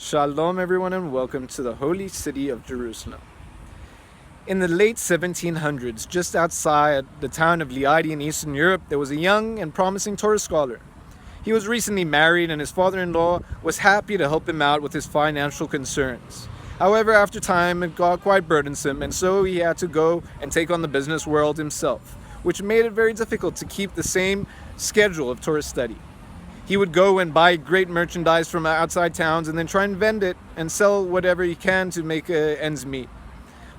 Shalom everyone and welcome to the holy city of Jerusalem. In the late 1700s, just outside the town of Liady in Eastern Europe, there was a young and promising Torah scholar. He was recently married and his father-in-law was happy to help him out with his financial concerns. However, after time it got quite burdensome, and so he had to go and take on the business world himself, which made it very difficult to keep the same schedule of Torah study. He would go and buy great merchandise from outside towns and then try and vend it and sell whatever he can to make ends meet.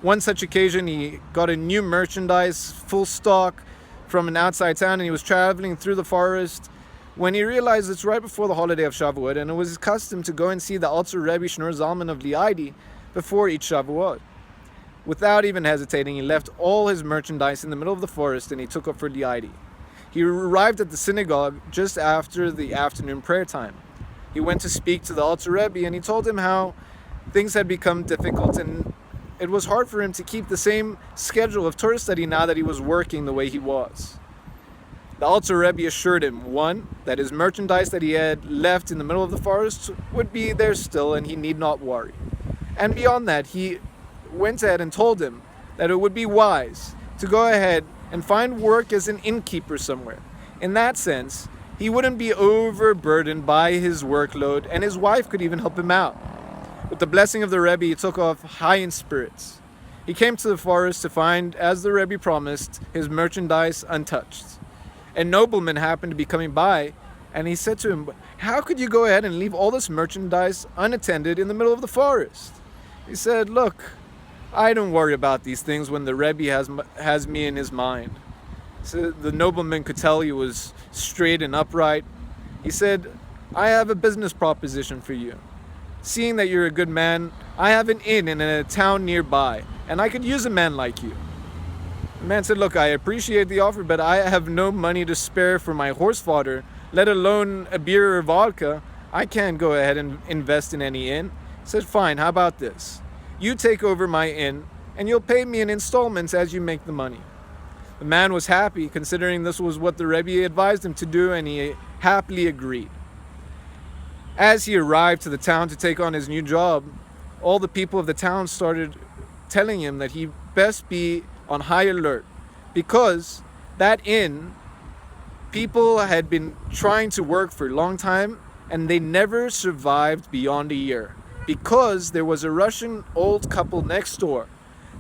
One such occasion, he got a new merchandise, full stock, from an outside town, and he was traveling through the forest when he realized it's right before the holiday of Shavuot, and it was his custom to go and see the Alter Rabbi Shneur Zalman of Liady before each Shavuot. Without even hesitating, he left all his merchandise in the middle of the forest and he took off for Liady. He arrived at the synagogue just after the afternoon prayer time. He went to speak to the Alter Rabbi and he told him how things had become difficult and it was hard for him to keep the same schedule of Torah study now that he was working the way he was. The Alter Rabbi assured him, one, that his merchandise that he had left in the middle of the forest would be there still and he need not worry. And beyond that, he went ahead and told him that it would be wise to go ahead and find work as an innkeeper somewhere. In that sense, he wouldn't be overburdened by his workload and his wife could even help him out. With the blessing of the Rebbe, he took off high in spirits. He came to the forest to find, as the Rebbe promised, his merchandise untouched. A nobleman happened to be coming by and he said to him, "How could you go ahead and leave all this merchandise unattended in the middle of the forest?" He said, "Look, I don't worry about these things when the Rebbe has me in his mind." So the nobleman could tell he was straight and upright. He said, "I have a business proposition for you. Seeing that you're a good man, I have an inn in a town nearby, and I could use a man like you." The man said, "Look, I appreciate the offer, but I have no money to spare for my horse fodder, let alone a beer or vodka. I can't go ahead and invest in any inn." He said, "Fine, how about this? You take over my inn, and you'll pay me in installments as you make the money." The man was happy, considering this was what the Rebbe advised him to do, and he happily agreed. As he arrived to the town to take on his new job, all the people of the town started telling him that he best be on high alert, because that inn, people had been trying to work for a long time, and they never survived beyond a year. Because there was a Russian old couple next door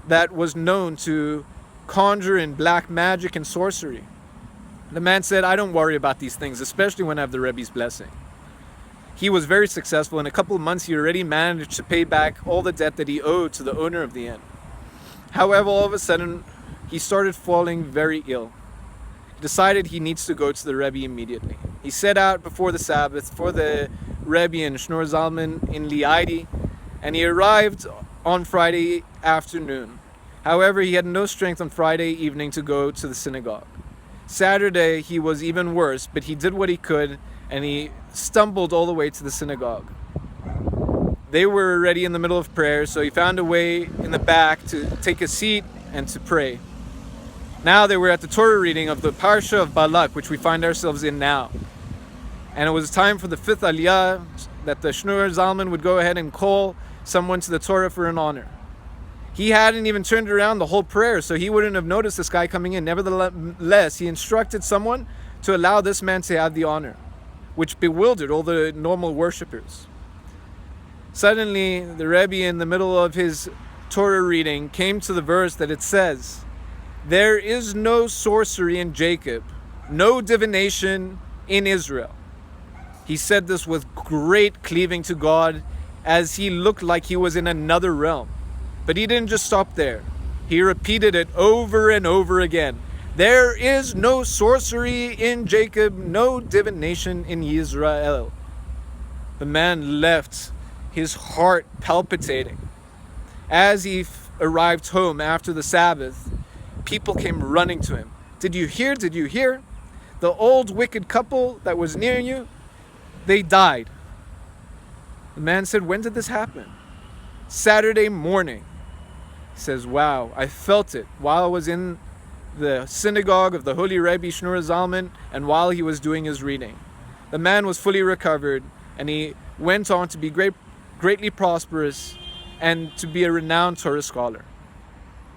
that was known to conjure in black magic and sorcery. The man said, "I don't worry about these things, especially when I have the Rebbe's blessing." He was very successful. In a couple of months, he already managed to pay back all the debt that he owed to the owner of the inn. However, all of a sudden, he started falling very ill. He decided he needs to go to the Rebbe immediately. He set out before the Sabbath for the Rebbe and Shneur Zalman in Liady, and he arrived on Friday afternoon. However, he had no strength on Friday evening to go to the synagogue. Saturday, he was even worse, but he did what he could, and he stumbled all the way to the synagogue. They were already in the middle of prayer, so he found a way in the back to take a seat and to pray. Now they were at the Torah reading of the Parsha of Balak, which we find ourselves in now. And it was time for the fifth aliyah that the Shneur Zalman would go ahead and call someone to the Torah for an honor. He hadn't even turned around the whole prayer, so he wouldn't have noticed this guy coming in. Nevertheless, he instructed someone to allow this man to have the honor, which bewildered all the normal worshippers. Suddenly, the Rebbe, in the middle of his Torah reading, came to the verse that it says, "There is no sorcery in Jacob, no divination in Israel." He said this with great cleaving to God, as he looked like he was in another realm. But he didn't just stop there. He repeated it over and over again. "There is no sorcery in Jacob, no divination in Israel." The man left, his heart palpitating. As he arrived home after the Sabbath, people came running to him. "Did you hear? Did you hear? The old wicked couple that was near you, they died." The man said, "When did this happen?" "Saturday morning." He says, "Wow, I felt it while I was in the synagogue of the Holy Rabbi Shneur Zalman and while he was doing his reading." The man was fully recovered and he went on to be greatly prosperous, and to be a renowned Torah scholar.